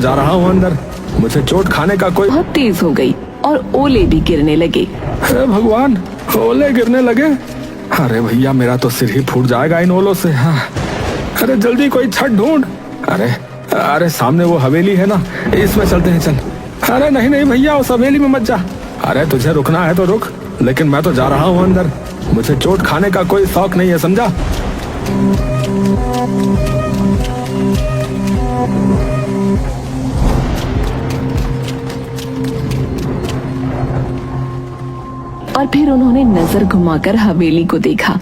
जा रहा हूँ अंदर, मुझे चोट खाने का कोई। बहुत तेज हो गई और ओले भी गिरने लगे। हे भगवान, ओले गिरने लगे। अरे भैया, मेरा तो सिर ही फूट जाएगा इन ओलों से। हाँ। अरे जल्दी कोई छत ढूंढ। अरे सामने वो हवेली है ना, इसमें चलते हैं, चल। अरे नहीं नहीं भैया, उस हवेली में मत जा। अरे तुझे रुकना है तो रुक, लेकिन मैं तो जा रहा हूँ अंदर, मुझे चोट खाने का कोई शौक नहीं है, समझा। और फिर उन्होंने नजर घुमाकर हवेली को देखा।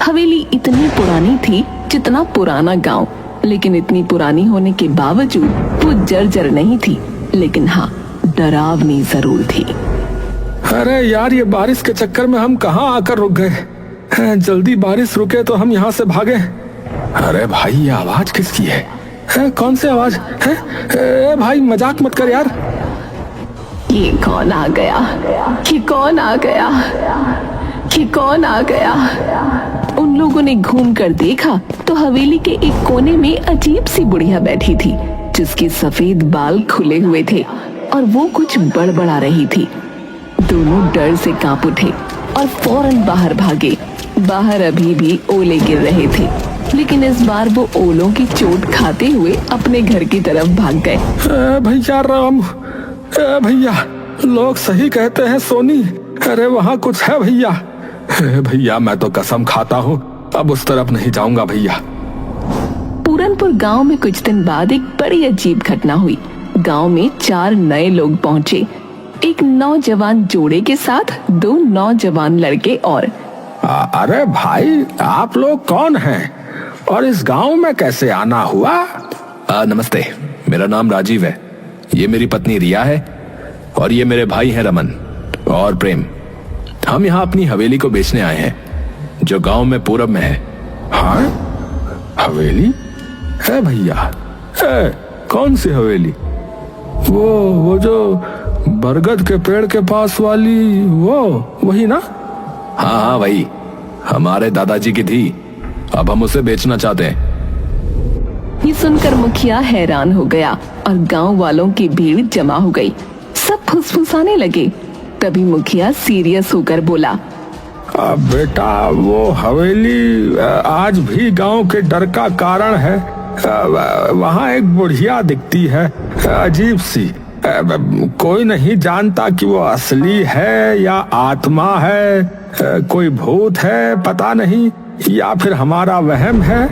हवेली इतनी पुरानी थी जितना पुराना गांव, लेकिन इतनी पुरानी होने के बावजूद वो जर्जर नहीं थी, लेकिन हाँ, डरावनी जरूर थी। अरे यार, ये बारिश के चक्कर में हम कहाँ आकर रुक गए। जल्दी बारिश रुके तो हम यहाँ से भागे। अरे भाई, ये आवाज किसकी है? कौन सी आवाज है? भाई मजाक मत कर यार। ये कौन आ गया? ये कौन आ गया? ये कौन आ गया? उन लोगों ने घूम कर देखा तो हवेली के एक कोने में अजीब सी बुढ़िया बैठी थी, जिसके सफेद बाल खुले हुए थे और वो कुछ बड़बड़ा रही थी। दोनों डर से कांप उठे और फौरन बाहर भागे। बाहर अभी भी ओले गिर रहे थे, लेकिन इस बार वो ओलों की चोट खाते हुए अपने घर की तरफ भाग गए। भैया राम, भैया, लोग सही कहते हैं सोनी। अरे वहाँ कुछ है भैया। भैया, मैं तो कसम खाता हूँ, अब उस तरफ नहीं जाऊंगा भैया। पूरनपुर गांव में कुछ दिन बाद एक बड़ी अजीब घटना हुई। गांव में 4 नए लोग पहुंचे, एक नौजवान जोड़े के साथ 2 नौजवान लड़के और। अरे भाई, आप लोग कौन हैं और इस गांव में कैसे आना हुआ? नमस्ते, मेरा नाम राजीव है, ये मेरी पत्नी रिया है और ये मेरे भाई हैं रमन और प्रेम। हम यहाँ अपनी हवेली को बेचने आए हैं, जो गांव में पूरब में है। हाँ, हवेली है भैया? कौन सी हवेली? वो जो बरगद के पेड़ के पास वाली, वही ना? हाँ वही, हमारे दादाजी की थी, अब हम उसे बेचना चाहते हैं। ये सुनकर मुखिया हैरान हो गया और गांव वालों की भीड़ जमा हो गई। सब फुसफुसाने लगे। तभी मुखिया सीरियस होकर बोला, बेटा, वो हवेली आज भी गांव के डर का कारण है। वहाँ एक बुढ़िया दिखती है, अजीब सी। कोई नहीं जानता कि वो असली है या आत्मा है, कोई भूत है पता नहीं, या फिर हमारा वहम है।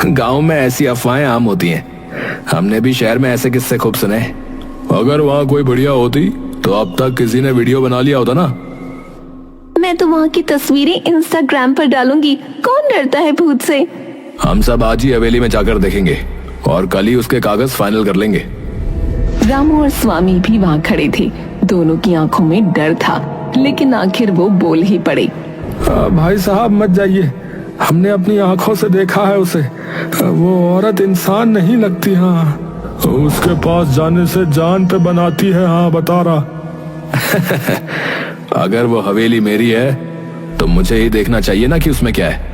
गांव में ऐसी अफवाहें आम होती हैं, हमने भी शहर में ऐसे किस्से खूब सुने। अगर वहाँ कोई बढ़िया होती तो अब तक किसी ने वीडियो बना लिया होता ना। मैं तो वहाँ की तस्वीरें इंस्टाग्राम पर डालूंगी, कौन डरता है भूत से। हम सब आज ही हवेली में जाकर देखेंगे और कल ही उसके कागज फाइनल कर लेंगे। रामू और स्वामी भी वहाँ खड़े थे। दोनों की आंखों में डर था, लेकिन आखिर वो बोल ही पड़े। भाई साहब मत जाइए, हमने अपनी आंखों से देखा है उसे। वो औरत इंसान नहीं लगती। हाँ, उसके पास जाने से जान पे बनाती है। हाँ, बता रहा। अगर वो हवेली मेरी है तो मुझे ही देखना चाहिए ना कि उसमें क्या है।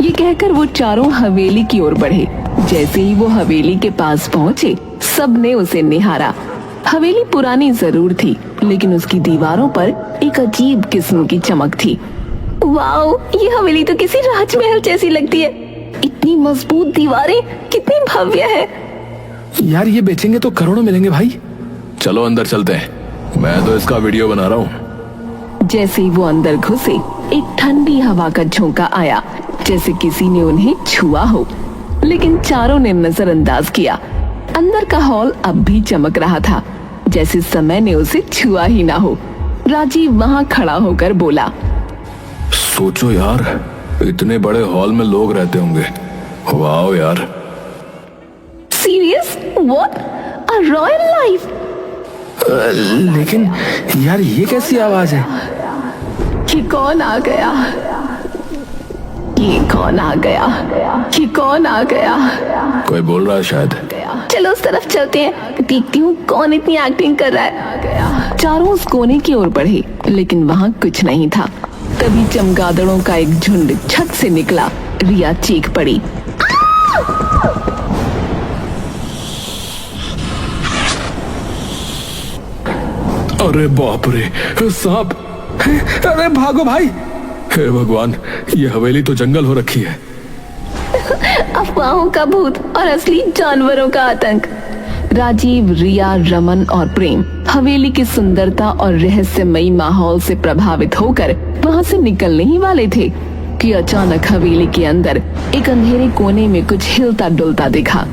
ये कहकर वो चारों हवेली की ओर बढ़े। जैसे ही वो हवेली के पास पहुँचे, सबने उसे निहारा। हवेली पुरानी जरूर थी, लेकिन उसकी दीवारों पर एक अजीब किस्म की चमक थी। वाओ, ये हवेली तो किसी राजमहल जैसी लगती है। इतनी मजबूत दीवारें, कितनी भव्य है। यार, ये बेचेंगे तो करोड़ों मिलेंगे भाई। चलो अंदर चलते हैं, मैं तो इसका वीडियो बना रहा हूँ। जैसे ही वो अंदर घुसे, एक ठंडी हवा का झोंका आया, जैसे किसी ने उन्हें छुआ हो, लेकिन चारों ने नजरअंदाज किया। अंदर का हॉल अब भी चमक रहा था, जैसे समय ने उसे छुआ ही ना हो। राजीव वहाँ खड़ा होकर बोला, सोचो यार, इतने बड़े हॉल में लोग रहते होंगे। वाओ यार। Serious? What? A royal life? लेकिन यार, ये कैसी आवाज है? ये कौन आ गया? ये कौन आ गया? ये कौन आ गया? कोई बोल रहा है शायद। चलो उस तरफ चलते हैं, देखती हूँ कौन इतनी एक्टिंग कर रहा है। चारों उस कोने की ओर बढ़े, लेकिन वहाँ कुछ नहीं था। तभी चमगादड़ों का एक झुंड छत से निकला। रिया चीख पड़ी। अरे बाप रे, सांप! अरे भागो भाई। हे भगवान, ये हवेली तो जंगल हो रखी है। अफवाहों का भूत और असली जानवरों का आतंक। राजीव, रिया, रमन और प्रेम हवेली की सुंदरता और रहस्यमयी माहौल से प्रभावित होकर वहां से निकलने ही वाले थे कि अचानक हवेली के अंदर एक अंधेरे कोने में कुछ हिलता डुलता दिखा।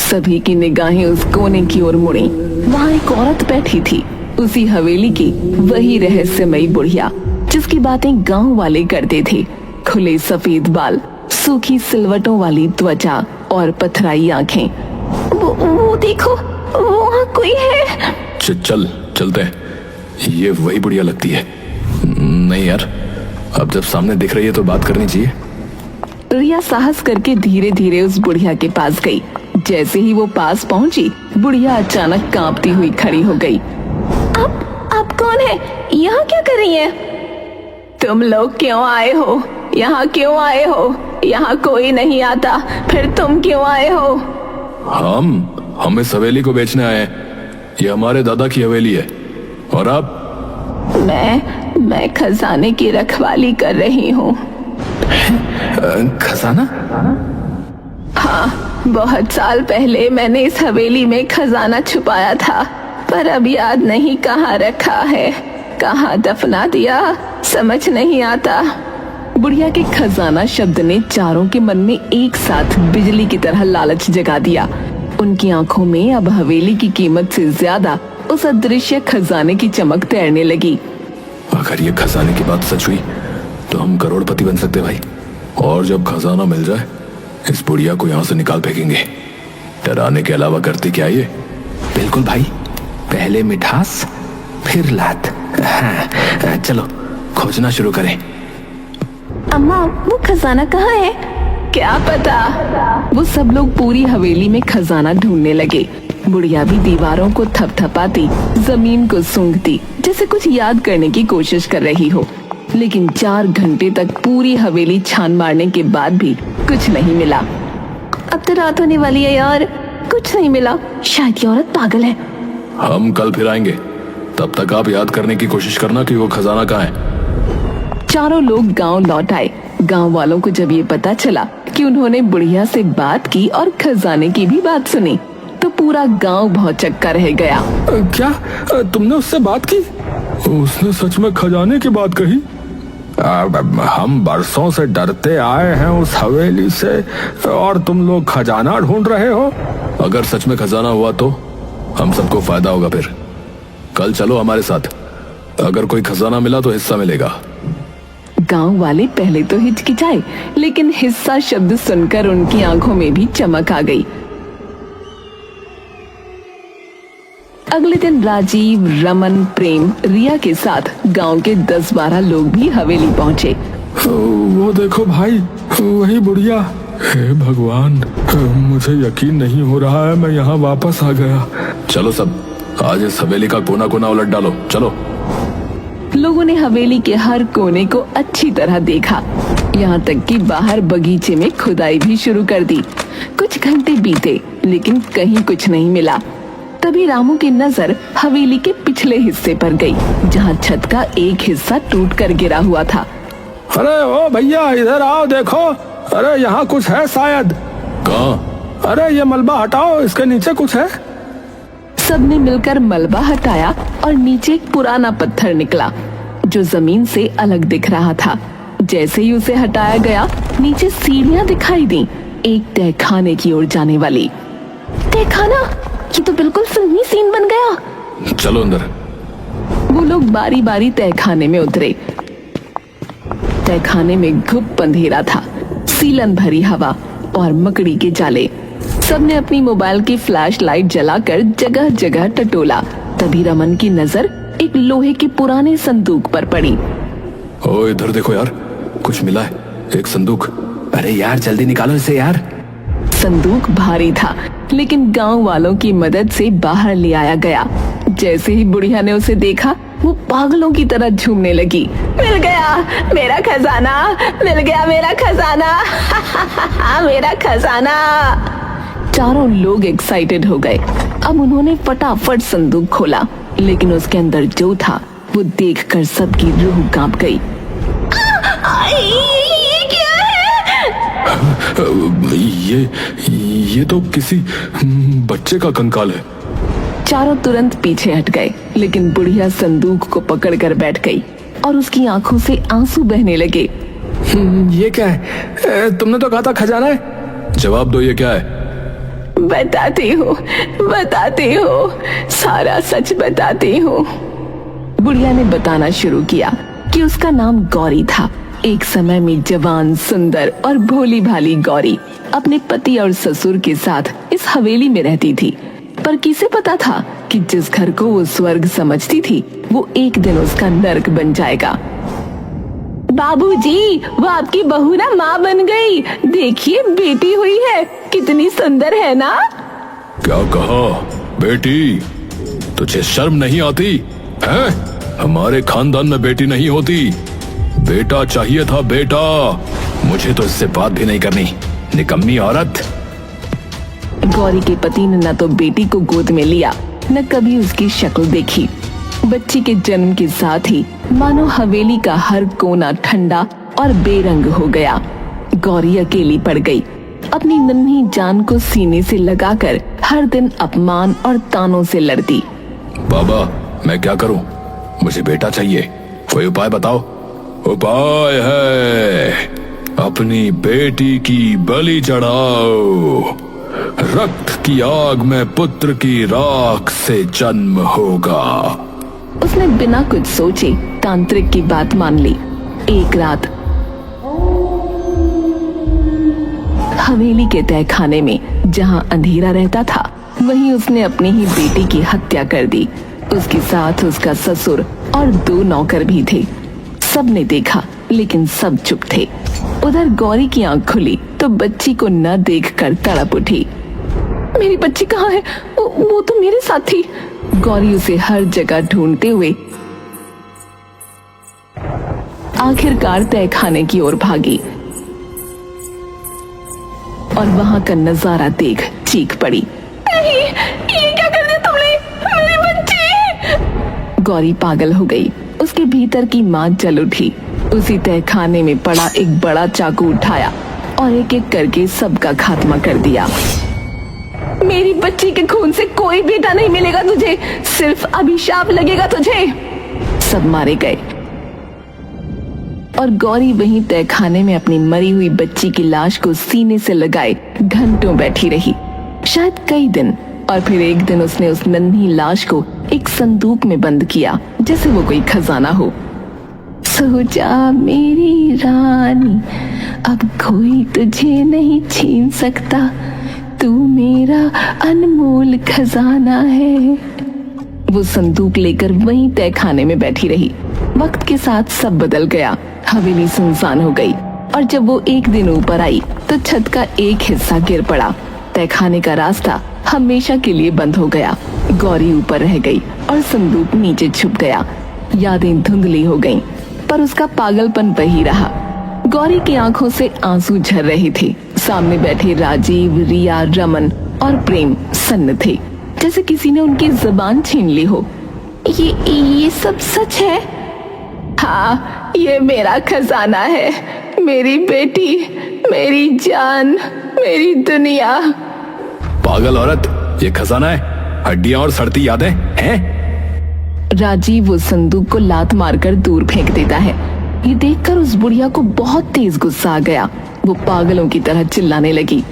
सभी की निगाहें उस कोने की ओर मुड़ी। वहां एक औरत बैठी थी, उसी हवेली की वही रहस्यमयी बुढ़िया जिसकी बातें गांव वाले करते थे। खुले सफेद बाल, सूखी सिलवटों वाली त्वचा और पथराई आंखें। वो देखो, वहाँ कोई है। चलते हैं। ये वही बुढ़िया लगती है। नहीं यार, अब जब सामने दिख रही है तो बात करनी चाहिए। रिया साहस करके धीरे धीरे उस बुढ़िया के पास गई। जैसे ही वो पास पहुंची, बुढ़िया अचानक कांपती हुई खड़ी हो गई। आप कौन है? यहाँ क्या कर रही हैं? तुम लोग क्यों आए हो? यहाँ क्यों आए हो? यहाँ कोई नहीं आता, फिर तुम क्यों आए हो? हम इस हवेली को बेचने आए हैं। ये हमारे दादा की हवेली है। और आप? मैं खजाने की रखवाली कर रही हूँ। खजाना? हाँ, बहुत साल पहले मैंने इस हवेली में खजाना छुपाया था, पर अब याद नहीं कहाँ रखा है, कहाँ दफना दिया, समझ नहीं आता। बुढ़िया के खजाना शब्द ने चारों के मन में एक साथ बिजली की तरह लालच जगा दिया। उनकी आंखों में अब हवेली की कीमत से ज्यादा उस अदृश्य खजाने की चमक तैरने लगी। अगर ये खजाने की बात सच हुई तो हम करोड़पति बन सकते भाई। और जब खजाना मिल जाए, इस बुढ़िया को यहाँ से निकाल फेंकेंगे। डराने के अलावा करते क्या ये? बिल्कुल भाई, पहले मिठास फिर लात। हाँ, चलो खोजना शुरू करें। अम्मा, वो खजाना कहाँ है? क्या पता। वो सब लोग पूरी हवेली में खजाना ढूंढने लगे। बुढ़िया भी दीवारों को थपथपाती, जमीन को सूंघती, जैसे कुछ याद करने की कोशिश कर रही हो। लेकिन 4 घंटे तक पूरी हवेली छान मारने के बाद भी कुछ नहीं मिला। अब तो रात होने वाली है यार, कुछ नहीं मिला। शायद ये औरत पागल है। हम कल फिर आएंगे, तब तक आप याद करने की कोशिश करना कि वो खजाना कहाँ है। चारों लोग गांव लौट आए। गांव वालों को जब ये पता चला कि उन्होंने बुढ़िया से बात की और खजाने की भी बात सुनी, तो पूरा गांव भौचक्का रह गया। क्या तुमने उससे बात की? उसने सच में खजाने की बात कही? हम बरसों से डरते आए हैं उस हवेली से, और तुम लोग खजाना ढूंढ रहे हो? अगर सच में खजाना हुआ तो हम सबको फायदा होगा। फिर कल चलो हमारे साथ। अगर कोई खजाना मिला तो हिस्सा मिलेगा। गांव वाले पहले तो हिचकिचाए, लेकिन हिस्सा शब्द सुनकर उनकी आंखों में भी चमक आ गई। अगले दिन राजीव, रमन, प्रेम, रिया के साथ गांव के 10-12 लोग भी हवेली पहुंचे। वो देखो भाई, वही बुढ़िया। हे भगवान, मुझे यकीन नहीं हो रहा है मैं यहाँ वापस आ गया। चलो सब, आज इस हवेली का कोना कोना उलट डालो। चलो। लोगों ने हवेली के हर कोने को अच्छी तरह देखा, यहाँ तक कि बाहर बगीचे में खुदाई भी शुरू कर दी। कुछ घंटे बीते, लेकिन कहीं कुछ नहीं मिला। तभी रामू की नजर हवेली के पिछले हिस्से पर गई, जहाँ छत का एक हिस्सा टूट कर गिरा हुआ था। अरे ओ भैया, इधर आओ, देखो। अरे यहाँ कुछ है शायद। कहाँ? अरे ये मलबा हटाओ, इसके नीचे कुछ है। सबने मिलकर मलबा हटाया और नीचे एक पुराना पत्थर निकला जो जमीन से अलग दिख रहा था। जैसे ही उसे हटाया गया, नीचे सीढ़ियां दिखाई दी, एक तहखाने की ओर जाने वाली। तहखाना? ये तो बिल्कुल फिल्मी सीन बन गया। चलो अंदर। वो लोग बारी बारी तहखाने में उतरे। तहखाने में घुप अंधेरा था, सीलन भरी हवा और मकड़ी के जाले। सबने अपनी मोबाइल की फ्लैश लाइट जलाकर जगह जगह टटोला। तभी रमन की नजर एक लोहे के पुराने संदूक पर पड़ी। ओ इधर देखो यार, कुछ मिला है, एक संदूक। अरे यार जल्दी निकालो इसे यार। संदूक भारी था, लेकिन गांव वालों की मदद से बाहर ले आया गया। जैसे ही बुढ़िया ने उसे देखा, वो पागलों की तरह झूमने लगी। मिल गया मेरा खजाना, मिल गया मेरा खजाना। मेरा खजाना। चारों लोग एक्साइटेड हो गए। अब उन्होंने फटाफट संदूक खोला लेकिन उसके अंदर जो था वो देखकर सबकी रूह कांप गई। ये क्या है? ये तो किसी बच्चे का कंकाल है। चारों तुरंत पीछे हट गए, लेकिन बुढ़िया संदूक को पकड़कर बैठ गई और उसकी आंखों से आंसू बहने लगे। ये क्या है? तुमने तो कहा था खजाना है। जवाब दो, ये क्या है? बताती हूँ, सारा सच बताती हूँ। बुढ़िया ने बताना शुरू किया कि उसका नाम गौरी था। एक समय में जवान, सुंदर और भोली भाली गौरी अपने पति और ससुर के साथ इस हवेली में रहती थी। पर किसे पता था कि जिस घर को वो स्वर्ग समझती थी वो एक दिन उसका नर्क बन जाएगा। बाबूजी, वो आपकी बहू ना माँ बन गई। देखिए, बेटी हुई है, कितनी सुंदर है ना? क्या कहा? बेटी? तुझे शर्म नहीं आती है? हमारे खानदान में बेटी नहीं होती, बेटा चाहिए था, बेटा। मुझे तो इससे बात भी नहीं करनी, निकम्मी औरत। गौरी के पति ने न तो बेटी को गोद में लिया, न कभी उसकी शक्ल देखी। बच्ची के जन्म के साथ ही मानो हवेली का हर कोना ठंडा और बेरंग हो गया। गौरी अकेली पड़ गई, अपनी नन्ही जान को सीने से लगाकर हर दिन अपमान और तानों से लड़ती। बाबा, मैं क्या करूं? मुझे बेटा चाहिए, कोई उपाय बताओ। उपाय है, अपनी बेटी की बलि चढ़ाओ। रक्त की आग में पुत्र की राख से जन्म होगा। उसने बिना कुछ सोचे तांत्रिक की बात मान ली। एक रात हवेली के तहखाने में जहां अंधेरा रहता था, वहीं उसने अपनी ही बेटी की हत्या कर दी। उसके साथ उसका ससुर और 2 नौकर भी थे। सबने देखा, लेकिन सब चुप थे। उधर गौरी की आंख खुली तो बच्ची को न देखकर तड़प उठी। मेरी बच्ची कहाँ है? वो तो मेरे साथ थी। गौरी उसे हर जगह ढूंढते हुए आखिरकार तहखाने की ओर भागी और वहां का नजारा देख चीख पड़ी। नहीं, ये क्या कर दिया तुमने? मेरी बच्ची! गौरी पागल हो गई। उसके भीतर की मां जल उठी। उसी तहखाने में पड़ा एक बड़ा चाकू उठाया और एक एक करके सबका खात्मा कर दिया। मेरी बच्ची के खून से कोई बेटा नहीं मिलेगा तुझे, सिर्फ अभिशाप लगेगा तुझे। सब मारे गए और गौरी वहीं तहखाने में अपनी मरी हुई बच्ची की लाश को सीने से लगाए घंटों बैठी रही, शायद कई दिन। और फिर एक दिन उसने उस नन्ही लाश को एक संदूक में बंद किया, जैसे वो कोई खजाना हो। सो जा मेरी रानी, अब कोई तुझे नहीं छीन सकता, तू मेरा अनमोल खजाना है। वो संदूक लेकर वहीं तहखाने में बैठी रही। वक्त के साथ सब बदल गया। हवेली सुनसान हो गई और जब वो एक दिन ऊपर आई तो छत का एक हिस्सा गिर पड़ा। तहखाने का रास्ता हमेशा के लिए बंद हो गया। गौरी ऊपर रह गई और संदूक नीचे छुप गया। यादें धुंधली हो गईं, पर उसका पागलपन वही रहा। गौरी की आंखों से आंसू झर रहे थे। सामने बैठे राजीव, रिया, रमन और प्रेम सन्न थे, जैसे किसी ने उनकी जुबान छीन ली हो। ये सब सच है? हाँ, ये मेरा खजाना है, मेरी बेटी, मेरी जान, मेरी दुनिया। पागल औरत, ये खजाना है? हड्डियां और सड़ती यादें हैं? राजीव वो संदूक को लात मारकर दूर फेंक देता है। ये देखकर उस बुढ़िया को बहुत तेज गुस्सा आ गया। वो पागलों की तरह चिल्लाने लगी,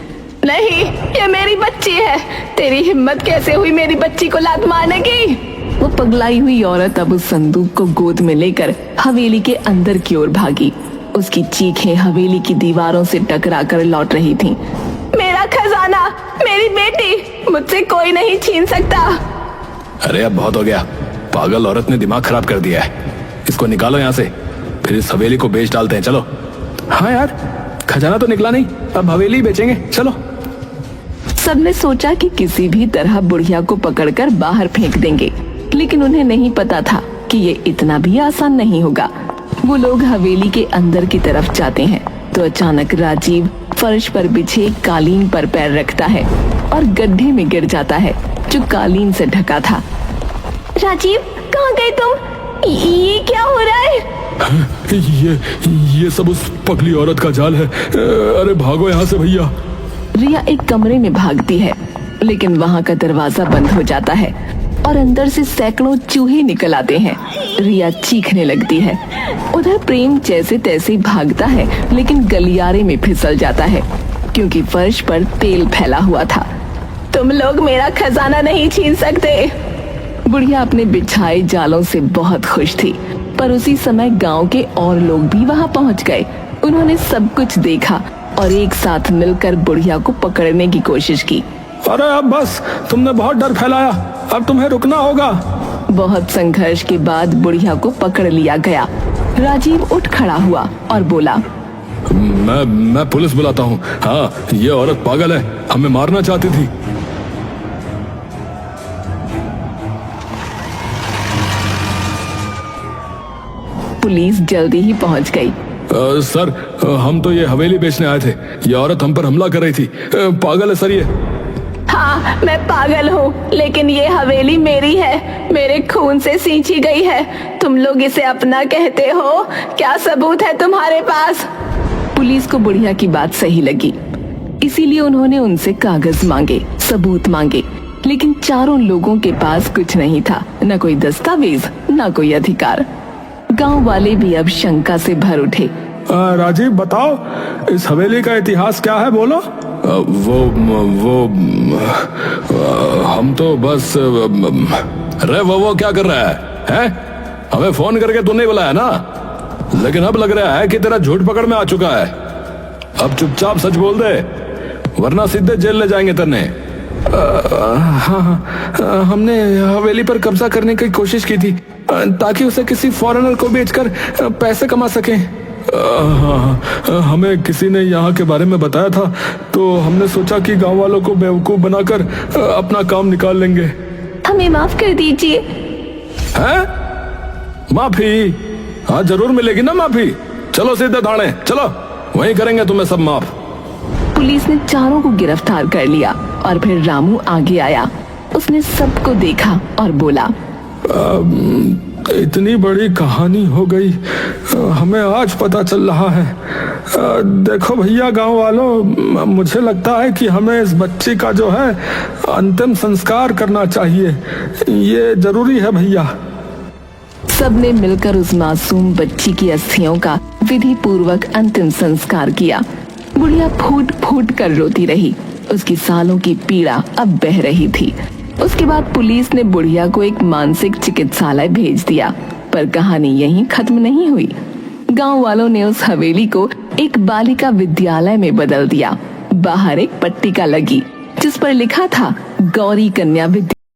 नहीं, ये मेरी बच्ची है। तेरी हिम्मत कैसे हुई मेरी बच्ची को लात मारने की? वो पगलाई हुई औरत अब उस संदूक को गोद में लेकर हवेली के अंदर की ओर भागी। उसकी चीखें हवेली की दीवारों से टकराकर लौट रही थीं। मेरा खजाना, मेरी बेटी, मुझसे कोई नहीं छीन सकता। अरे अब बहुत हो गया, पागल औरत ने दिमाग खराब कर दिया है। इसको निकालो यहाँ से, फिर इस हवेली को बेच डालते हैं। चलो। हाँ यार, खजाना तो निकला नहीं, अब हवेली बेचेंगे, चलो। सबने सोचा कि किसी भी तरह बुढ़िया को पकड़कर बाहर फेंक देंगे, लेकिन उन्हें नहीं पता था कि ये इतना भी आसान नहीं होगा। वो लोग हवेली के अंदर की तरफ जाते हैं तो अचानक राजीव फर्श पर बिछे कालीन पर पैर रखता है और गड्ढे में गिर जाता है जो कालीन से ढका था। राजीव, कहाँ गए तुम? ये क्या हो रहा है? ये सब उस पगली औरत का जाल है। अरे भागो यहाँ से भैया। रिया एक कमरे में भागती है, लेकिन वहाँ का दरवाजा बंद हो जाता है और अंदर से सैकड़ों चूहे निकल आते हैं। रिया चीखने लगती है। उधर प्रेम जैसे तैसे भागता है, लेकिन गलियारे में फिसल जाता है क्योंकि फर्श पर तेल फैला हुआ था। तुम लोग मेरा खजाना नहीं छीन सकते। बुढ़िया अपने बिछाए जालों से बहुत खुश थी, पर उसी समय गांव के और लोग भी वहां पहुंच गए। उन्होंने सब कुछ देखा और एक साथ मिलकर बुढ़िया को पकड़ने की कोशिश की। अरे अब बस, तुमने बहुत डर फैलाया, अब तुम्हें रुकना होगा। बहुत संघर्ष के बाद बुढ़िया को पकड़ लिया गया। राजीव उठ खड़ा हुआ और बोला, मैं पुलिस बुलाता हूँ। हाँ, ये औरत पागल है, हमें मारना चाहती थी। पुलिस जल्दी ही पहुंच गई। सर, हम तो ये हवेली बेचने आए थे। ये औरत हम पर हमला कर रही थी। पागल है सर ये। हाँ, मैं पागल हूँ, लेकिन ये हवेली मेरी है, मेरे खून से सींची गई है। तुम लोग इसे अपना कहते हो? क्या सबूत है तुम्हारे पास? पुलिस को बुढ़िया की बात सही लगी, इसीलिए उन्होंने उनसे कागज मांगे, सबूत मांगे, लेकिन चारों लोगों के पास कुछ नहीं था, न कोई दस्तावेज, न कोई अधिकार। गांव वाले भी अब शंका से भर उठे। राजीव बताओ, इस हवेली का इतिहास क्या है, बोलो। वो हम तो बस अरे वो क्या कर रहा है? हमें फोन करके तू नहीं बुलाया ना, लेकिन अब लग रहा है कि तेरा झूठ पकड़ में आ चुका है। अब चुपचाप सच बोल दे, वरना सीधे जेल ले जाएंगे तेने। हाँ, हमने हवेली पर कब्जा करने की कोशिश की थी ताकि उसे किसी फॉरेनर को बेचकर पैसे कमा सके। हमें किसी ने यहाँ के बारे में बताया था, तो हमने सोचा कि गांव वालों को बेवकूफ बनाकर अपना काम निकाल लेंगे। हमें माफ कर दीजिए। हैं? माफी? हाँ, जरूर मिलेगी ना माफी। चलो सीधे थाने चलो, वहीं करेंगे तुम्हें सब माफ। पुलिस ने चारों को गिरफ्तार कर लिया और फिर रामू आगे आया। उसने सबको देखा और बोला, इतनी बड़ी कहानी हो गई, हमें आज पता चल रहा है। देखो भैया, गांव वालों, मुझे लगता है कि हमें इस बच्ची का जो है अंतिम संस्कार करना चाहिए। ये जरूरी है भैया। सबने मिलकर उस मासूम बच्ची की अस्थियों का विधि पूर्वक अंतिम संस्कार किया। बुढ़िया फूट फूट कर रोती रही। उसकी सालों की पीड़ा अब बह रही थी। उसके बाद पुलिस ने बुढ़िया को एक मानसिक चिकित्सालय भेज दिया, पर कहानी यहीं खत्म नहीं हुई। गांव वालों ने उस हवेली को एक बालिका विद्यालय में बदल दिया। बाहर एक पट्टिका लगी जिस पर लिखा था गौरी कन्या विद्यालय।